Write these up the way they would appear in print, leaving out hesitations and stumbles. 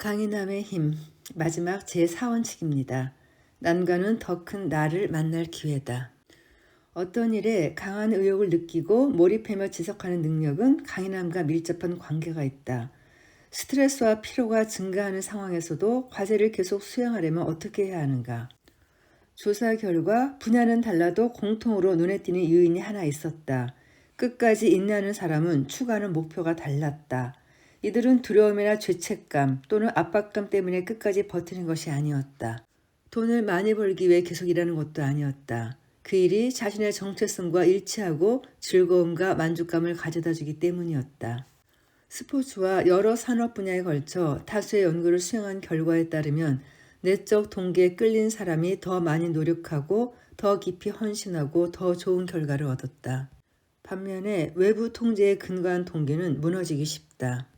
강인함의 힘, 마지막 제4원칙입니다. 난관은 더 큰 나를 만날 기회다. 어떤 일에 강한 의욕을 느끼고 몰입하며 지속하는 능력은 강인함과 밀접한 관계가 있다. 스트레스와 피로가 증가하는 상황에서도 과제를 계속 수행하려면 어떻게 해야 하는가? 조사 결과 분야는 달라도 공통으로 눈에 띄는 요인이 하나 있었다. 끝까지 인내하는 사람은 추구하는 목표가 달랐다. 이들은 두려움이나 죄책감 또는 압박감 때문에 끝까지 버티는 것이 아니었다. 돈을 많이 벌기 위해 계속 일하는 것도 아니었다. 그 일이 자신의 정체성과 일치하고 즐거움과 만족감을 가져다 주기 때문이었다. 스포츠와 여러 산업 분야에 걸쳐 다수의 연구를 수행한 결과에 따르면 내적 동기에 끌린 사람이 더 많이 노력하고 더 깊이 헌신하고 더 좋은 결과를 얻었다. 반면에 외부 통제에 근거한 동기는 무너지기 쉽다.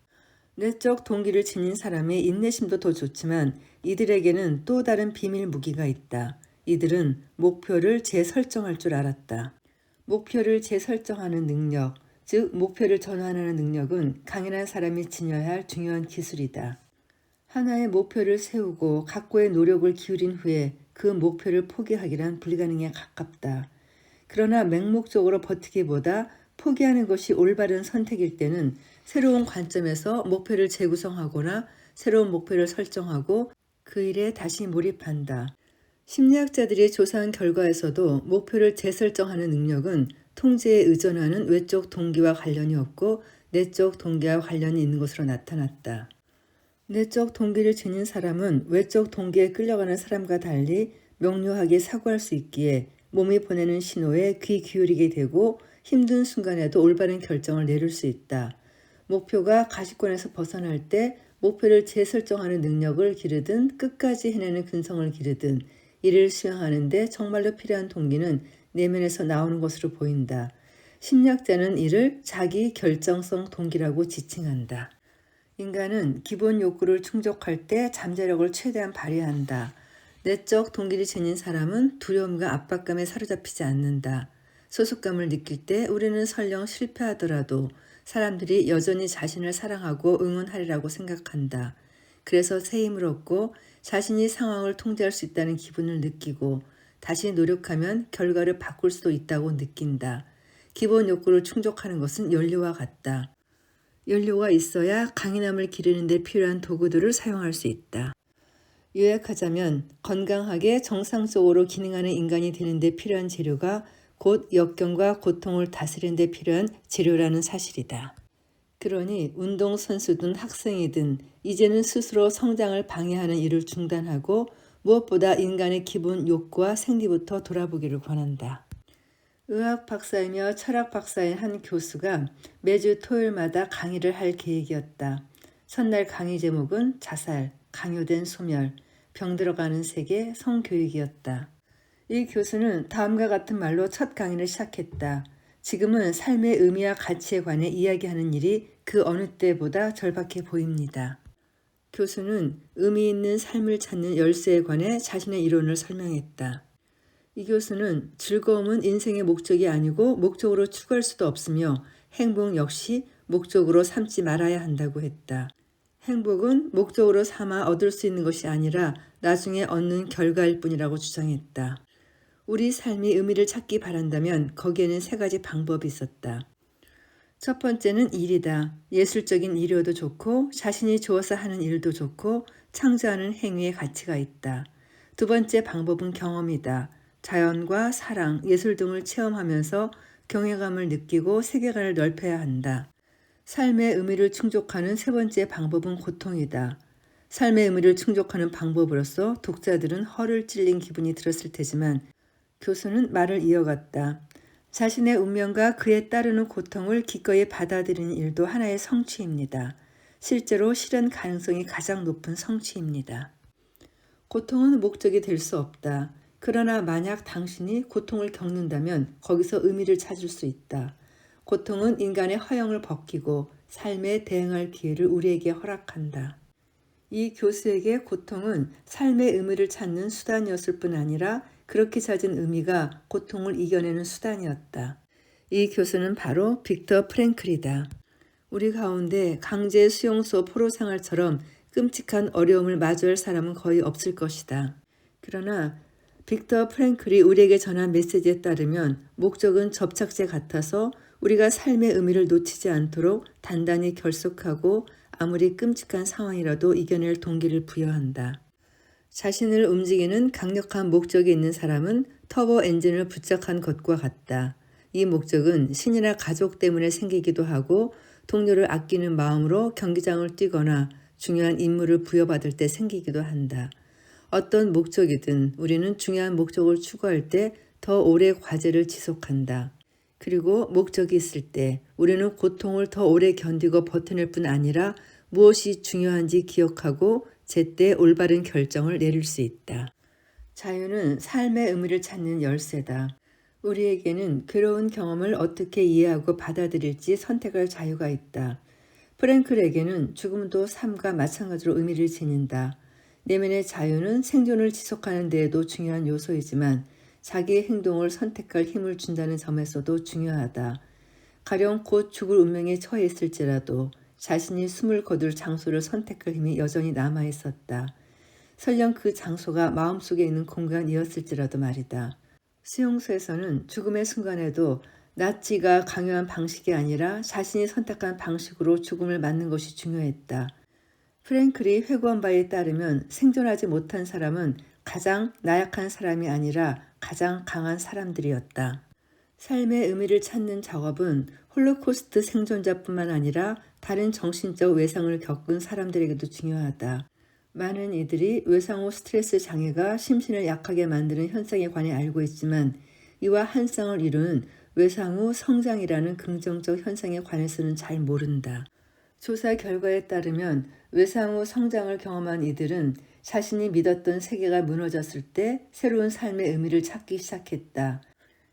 내적 동기를 지닌 사람의 인내심도 더 좋지만 이들에게는 또 다른 비밀 무기가 있다. 이들은 목표를 재설정할 줄 알았다. 목표를 재설정하는 능력, 즉 목표를 전환하는 능력은 강인한 사람이 지녀야 할 중요한 기술이다. 하나의 목표를 세우고 각고의 노력을 기울인 후에 그 목표를 포기하기란 불가능에 가깝다. 그러나 맹목적으로 버티기보다 포기하는 것이 올바른 선택일 때는 새로운 관점에서 목표를 재구성하거나 새로운 목표를 설정하고 그 일에 다시 몰입한다. 심리학자들이 조사한 결과에서도 목표를 재설정하는 능력은 통제에 의존하는 외적 동기와 관련이 없고 내적 동기와 관련이 있는 것으로 나타났다. 내적 동기를 지닌 사람은 외적 동기에 끌려가는 사람과 달리 명료하게 사고할 수 있기에 몸이 보내는 신호에 귀 기울이게 되고 힘든 순간에도 올바른 결정을 내릴 수 있다. 목표가 가시권에서 벗어날 때 목표를 재설정하는 능력을 기르든 끝까지 해내는 근성을 기르든 이를 수행하는 데 정말로 필요한 동기는 내면에서 나오는 것으로 보인다. 심리학자는 이를 자기 결정성 동기라고 지칭한다. 인간은 기본 욕구를 충족할 때 잠재력을 최대한 발휘한다. 내적 동기를 지닌 사람은 두려움과 압박감에 사로잡히지 않는다. 소속감을 느낄 때 우리는 설령 실패하더라도 사람들이 여전히 자신을 사랑하고 응원하리라고 생각한다. 그래서 새 힘을 얻고 자신이 상황을 통제할 수 있다는 기분을 느끼고 다시 노력하면 결과를 바꿀 수도 있다고 느낀다. 기본 욕구를 충족하는 것은 연료와 같다. 연료가 있어야 강인함을 기르는 데 필요한 도구들을 사용할 수 있다. 요약하자면 건강하게 정상적으로 기능하는 인간이 되는 데 필요한 재료가 곧 역경과 고통을 다스리는 데 필요한 재료라는 사실이다. 그러니 운동선수든 학생이든 이제는 스스로 성장을 방해하는 일을 중단하고 무엇보다 인간의 기본 욕구와 생리부터 돌아보기를 권한다. 의학 박사이며 철학 박사인 한 교수가 매주 토요일마다 강의를 할 계획이었다. 첫날 강의 제목은 자살, 강요된 소멸, 병들어가는 세계, 성교육이었다. 이 교수는 다음과 같은 말로 첫 강의를 시작했다. 지금은 삶의 의미와 가치에 관해 이야기하는 일이 그 어느 때보다 절박해 보입니다. 교수는 의미 있는 삶을 찾는 열쇠에 관해 자신의 이론을 설명했다. 이 교수는 즐거움은 인생의 목적이 아니고 목적으로 추구할 수도 없으며 행복 역시 목적으로 삼지 말아야 한다고 했다. 행복은 목적으로 삼아 얻을 수 있는 것이 아니라 나중에 얻는 결과일 뿐이라고 주장했다. 우리 삶이 의미를 찾기 바란다면 거기에는 세 가지 방법이 있었다. 첫 번째는 일이다. 예술적인 일이어도 좋고 자신이 좋아서 하는 일도 좋고 창조하는 행위의 가치가 있다. 두 번째 방법은 경험이다. 자연과 사랑, 예술 등을 체험하면서 경외감을 느끼고 세계관을 넓혀야 한다. 삶의 의미를 충족하는 세 번째 방법은 고통이다. 삶의 의미를 충족하는 방법으로서 독자들은 허를 찔린 기분이 들었을 테지만 교수는 말을 이어갔다. 자신의 운명과 그에 따르는 고통을 기꺼이 받아들이는 일도 하나의 성취입니다. 실제로 실현 가능성이 가장 높은 성취입니다. 고통은 목적이 될 수 없다. 그러나 만약 당신이 고통을 겪는다면 거기서 의미를 찾을 수 있다. 고통은 인간의 허영을 벗기고 삶에 대응할 기회를 우리에게 허락한다. 이 교수에게 고통은 삶의 의미를 찾는 수단이었을 뿐 아니라 그렇게 찾은 의미가 고통을 이겨내는 수단이었다. 이 교수는 바로 빅터 프랭클이다. 우리 가운데 강제 수용소 포로 생활처럼 끔찍한 어려움을 마주할 사람은 거의 없을 것이다. 그러나 빅터 프랭클이 우리에게 전한 메시지에 따르면 목적은 접착제 같아서 우리가 삶의 의미를 놓치지 않도록 단단히 결속하고 아무리 끔찍한 상황이라도 이겨낼 동기를 부여한다. 자신을 움직이는 강력한 목적이 있는 사람은 터보 엔진을 부착한 것과 같다. 이 목적은 신이나 가족 때문에 생기기도 하고 동료를 아끼는 마음으로 경기장을 뛰거나 중요한 임무를 부여받을 때 생기기도 한다. 어떤 목적이든 우리는 중요한 목적을 추구할 때 더 오래 과제를 지속한다. 그리고 목적이 있을 때 우리는 고통을 더 오래 견디고 버텨낼 뿐 아니라 무엇이 중요한지 기억하고 제때 올바른 결정을 내릴 수 있다. 자유는 삶의 의미를 찾는 열쇠다. 우리에게는 괴로운 경험을 어떻게 이해하고 받아들일지 선택할 자유가 있다. 프랭클에게는 죽음도 삶과 마찬가지로 의미를 지닌다. 내면의 자유는 생존을 지속하는 데에도 중요한 요소이지만 자기의 행동을 선택할 힘을 준다는 점에서도 중요하다. 가령 곧 죽을 운명에 처해 있을지라도 자신이 숨을 거둘 장소를 선택할 힘이 여전히 남아 있었다. 설령 그 장소가 마음속에 있는 공간이었을지라도 말이다. 수용소에서는 죽음의 순간에도 낫지가 강요한 방식이 아니라 자신이 선택한 방식으로 죽음을 맞는 것이 중요했다. 프랭클이 회고한 바에 따르면 생존하지 못한 사람은 가장 나약한 사람이 아니라 가장 강한 사람들이었다. 삶의 의미를 찾는 작업은 홀로코스트 생존자뿐만 아니라 다른 정신적 외상을 겪은 사람들에게도 중요하다. 많은 이들이 외상 후 스트레스 장애가 심신을 약하게 만드는 현상에 관해 알고 있지만 이와 한 쌍을 이루는 외상 후 성장이라는 긍정적 현상에 관해서는 잘 모른다. 조사 결과에 따르면 외상 후 성장을 경험한 이들은 자신이 믿었던 세계가 무너졌을 때 새로운 삶의 의미를 찾기 시작했다.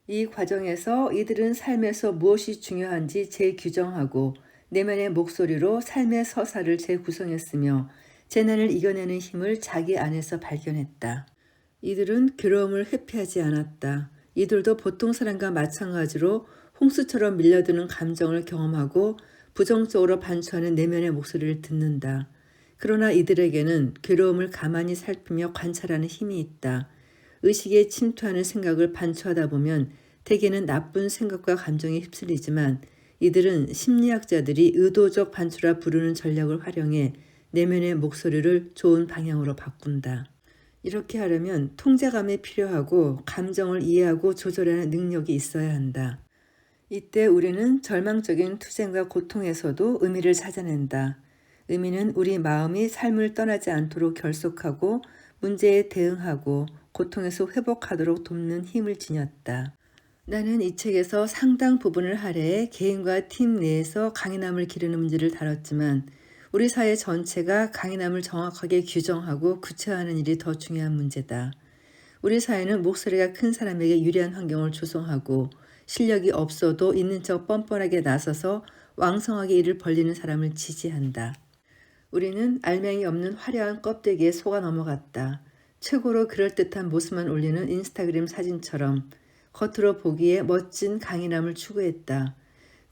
이 과정에서 이들은 삶에서 무엇이 중요한지 재규정하고 내면의 목소리로 삶의 서사를 재구성했으며 재난을 이겨내는 힘을 자기 안에서 발견했다. 이들은 괴로움을 회피하지 않았다. 이들도 보통 사람과 마찬가지로 홍수처럼 밀려드는 감정을 경험하고 부정적으로 반추하는 내면의 목소리를 듣는다. 그러나 이들에게는 괴로움을 가만히 살피며 관찰하는 힘이 있다. 의식에 침투하는 생각을 반추하다 보면 대개는 나쁜 생각과 감정에 휩쓸리지만 이들은 심리학자들이 의도적 반추라 부르는 전략을 활용해 내면의 목소리를 좋은 방향으로 바꾼다. 이렇게 하려면 통제감이 필요하고 감정을 이해하고 조절하는 능력이 있어야 한다. 이때 우리는 절망적인 투쟁과 고통에서도 의미를 찾아낸다. 의미는 우리 마음이 삶을 떠나지 않도록 결속하고 문제에 대응하고 고통에서 회복하도록 돕는 힘을 지녔다. 나는 이 책에서 상당 부분을 할애해 개인과 팀 내에서 강인함을 기르는 문제를 다뤘지만 우리 사회 전체가 강인함을 정확하게 규정하고 구체화하는 일이 더 중요한 문제다. 우리 사회는 목소리가 큰 사람에게 유리한 환경을 조성하고 실력이 없어도 있는 척 뻔뻔하게 나서서 왕성하게 일을 벌리는 사람을 지지한다. 우리는 알맹이 없는 화려한 껍데기에 속아 넘어갔다. 최고로 그럴듯한 모습만 올리는 인스타그램 사진처럼 겉으로 보기에 멋진 강인함을 추구했다.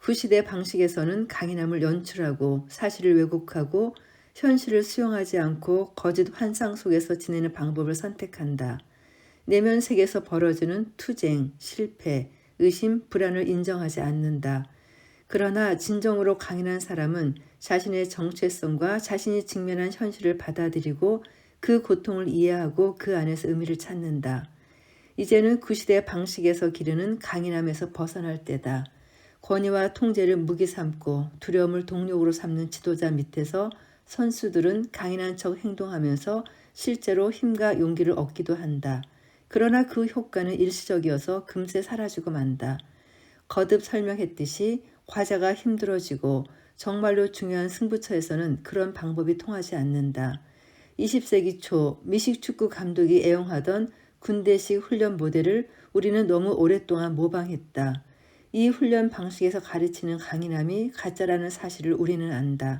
구시대 방식에서는 강인함을 연출하고 사실을 왜곡하고 현실을 수용하지 않고 거짓 환상 속에서 지내는 방법을 선택한다. 내면 세계에서 벌어지는 투쟁, 실패, 의심, 불안을 인정하지 않는다. 그러나 진정으로 강인한 사람은 자신의 정체성과 자신이 직면한 현실을 받아들이고 그 고통을 이해하고 그 안에서 의미를 찾는다. 이제는 구시대 방식에서 기르는 강인함에서 벗어날 때다. 권위와 통제를 무기 삼고 두려움을 동력으로 삼는 지도자 밑에서 선수들은 강인한 척 행동하면서 실제로 힘과 용기를 얻기도 한다. 그러나 그 효과는 일시적이어서 금세 사라지고 만다. 거듭 설명했듯이 과제가 힘들어지고 정말로 중요한 승부처에서는 그런 방법이 통하지 않는다. 20세기 초 미식축구 감독이 애용하던 군대식 훈련 모델을 우리는 너무 오랫동안 모방했다. 이 훈련 방식에서 가르치는 강인함이 가짜라는 사실을 우리는 안다.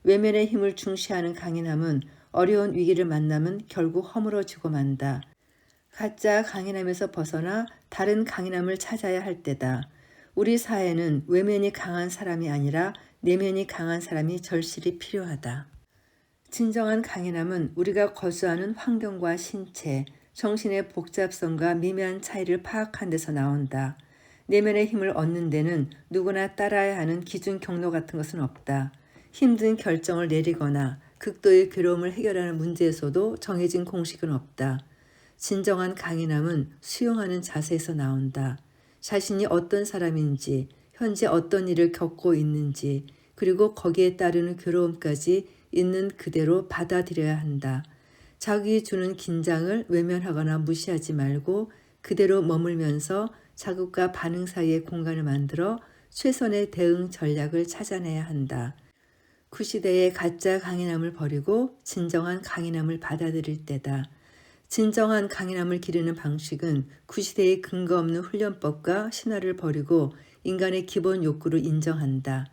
외면의 힘을 중시하는 강인함은 어려운 위기를 만나면 결국 허물어지고 만다. 가짜 강인함에서 벗어나 다른 강인함을 찾아야 할 때다. 우리 사회는 외면이 강한 사람이 아니라 내면이 강한 사람이 절실히 필요하다. 진정한 강인함은 우리가 거주하는 환경과 신체, 정신의 복잡성과 미묘한 차이를 파악한 데서 나온다. 내면의 힘을 얻는 데는 누구나 따라야 하는 기준 경로 같은 것은 없다. 힘든 결정을 내리거나 극도의 괴로움을 해결하는 문제에서도 정해진 공식은 없다. 진정한 강인함은 수용하는 자세에서 나온다. 자신이 어떤 사람인지, 현재 어떤 일을 겪고 있는지, 그리고 거기에 따르는 괴로움까지 있는 그대로 받아들여야 한다. 자기 주는 긴장을 외면하거나 무시하지 말고 그대로 머물면서 자극과 반응 사이의 공간을 만들어 최선의 대응 전략을 찾아내야 한다. 구시대의 가짜 강인함을 버리고 진정한 강인함을 받아들일 때다. 진정한 강인함을 기르는 방식은 구시대의 근거 없는 훈련법과 신화를 버리고 인간의 기본 욕구를 인정한다.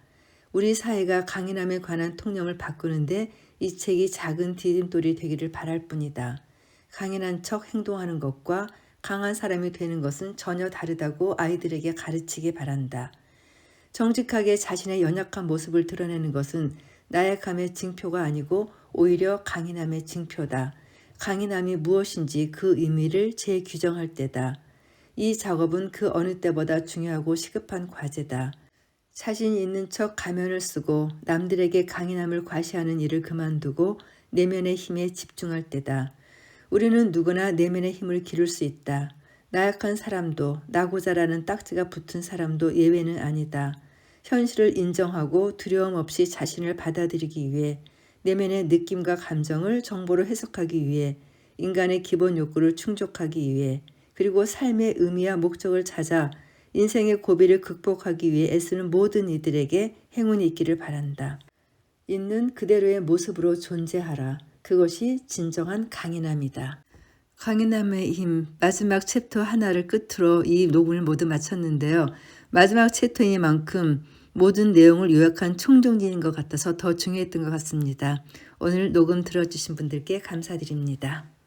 우리 사회가 강인함에 관한 통념을 바꾸는데 이 책이 작은 디딤돌이 되기를 바랄 뿐이다. 강인한 척 행동하는 것과 강한 사람이 되는 것은 전혀 다르다고 아이들에게 가르치기 바란다. 정직하게 자신의 연약한 모습을 드러내는 것은 나약함의 징표가 아니고 오히려 강인함의 징표다. 강인함이 무엇인지 그 의미를 재규정할 때다. 이 작업은 그 어느 때보다 중요하고 시급한 과제다. 자신 있는 척 가면을 쓰고 남들에게 강인함을 과시하는 일을 그만두고 내면의 힘에 집중할 때다. 우리는 누구나 내면의 힘을 기를 수 있다. 나약한 사람도 나고자라는 딱지가 붙은 사람도 예외는 아니다. 현실을 인정하고 두려움 없이 자신을 받아들이기 위해 내면의 느낌과 감정을 정보로 해석하기 위해 인간의 기본 욕구를 충족하기 위해 그리고 삶의 의미와 목적을 찾아 인생의 고비를 극복하기 위해 애쓰는 모든 이들에게 행운이 있기를 바란다. 있는 그대로의 모습으로 존재하라. 그것이 진정한 강인함이다. 강인함의 힘 마지막 챕터 하나를 끝으로 이 녹음을 모두 마쳤는데요. 마지막 챕터이니만큼 모든 내용을 요약한 총정리인 것 같아서 더 중요했던 것 같습니다. 오늘 녹음 들어주신 분들께 감사드립니다.